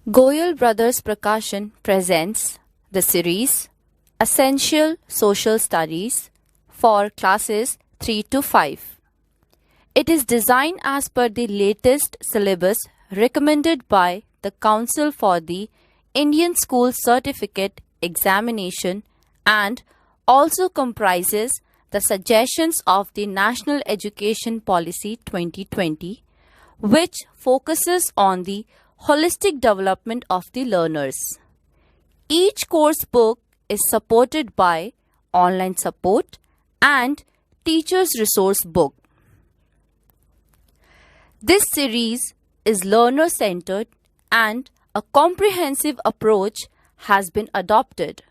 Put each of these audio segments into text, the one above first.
Goyal Brothers Prakashan presents the series Essential Social Studies for classes 3 to 5. It is designed as per the latest syllabus recommended by the Council for the Indian School Certificate Examination and also comprises the suggestions of the National Education Policy 2020, which focuses on the holistic development of the learners. Each course book is supported by online support and teacher's resource book. This series is learner-centered and a comprehensive approach has been adopted.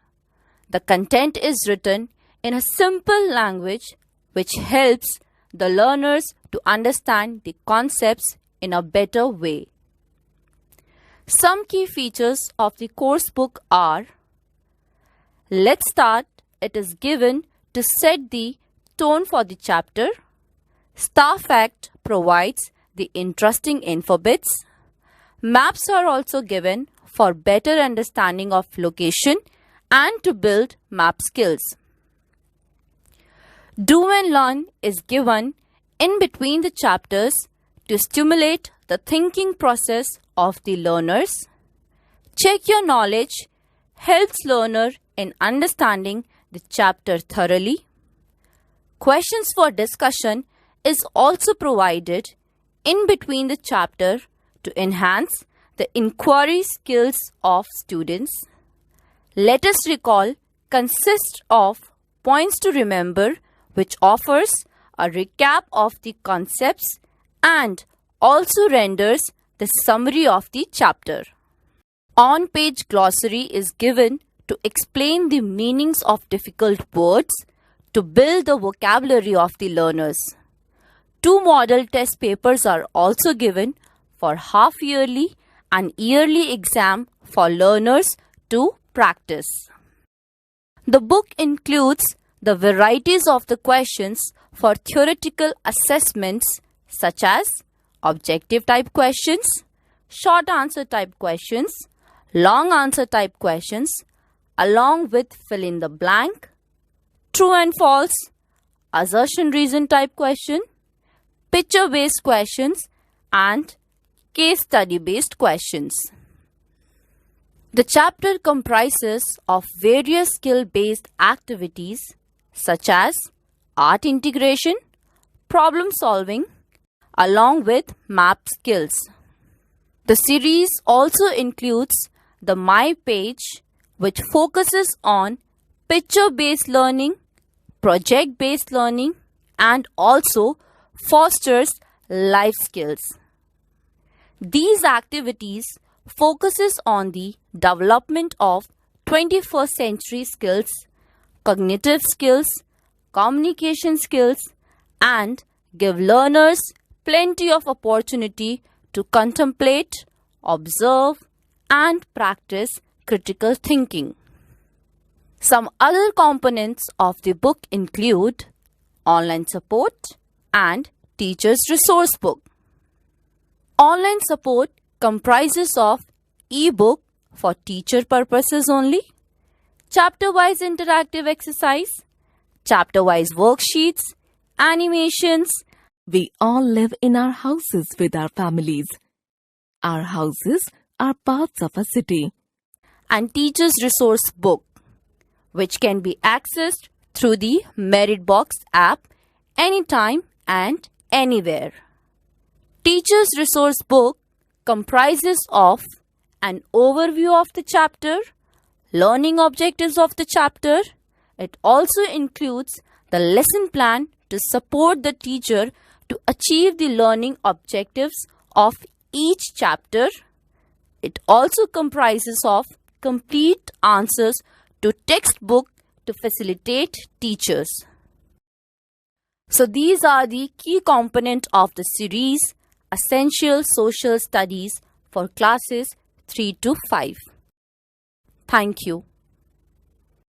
The content is written in a simple language which helps the learners to understand the concepts in a better way. Some key features of the course book are: let's start. It is given to set the tone for the chapter. Star Fact provides the interesting info bits. Maps are also given for better understanding of location and to build map skills. Do and learn is given in between the chapters to stimulate the thinking process of the learners. Check your knowledge helps learner in understanding the chapter thoroughly. Questions for discussion is also provided in between the chapter to enhance the inquiry skills of students. Let us recall consists of points to remember, which offers a recap of the concepts and also renders the summary of the chapter. On-page glossary is given to explain the meanings of difficult words to build the vocabulary of the learners. 2 model test papers are also given for half-yearly and yearly exam for learners to practice. The book includes the varieties of the questions for theoretical assessments such as objective type questions, short answer type questions, long answer type questions, along with fill in the blank, true and false, assertion reason type question, picture based questions, and case study based questions. The chapter comprises of various skill based activities such as art integration, problem solving, along with map skills. The series also includes the My Page, which focuses on picture-based learning, project-based learning, and also fosters life skills. These activities focuses on the development of 21st century skills, cognitive skills, communication skills, and give learners plenty of opportunity to contemplate, observe, and practice critical thinking. Some other components of the book include online support and teacher's resource book. Online support comprises of e-book for teacher purposes only, chapter-wise interactive exercise, chapter-wise worksheets, animations. We all live in our houses with our families. Our houses are parts of a city. And teacher's resource book, which can be accessed through the Merit Box app anytime and anywhere. Teacher's resource book comprises of an overview of the chapter, learning objectives of the chapter. It also includes the lesson plan to support the teacher to achieve the learning objectives of each chapter. It also comprises of complete answers to textbook to facilitate teachers. So these are the key components of the series Essential Social Studies for classes 3 to 5. Thank you.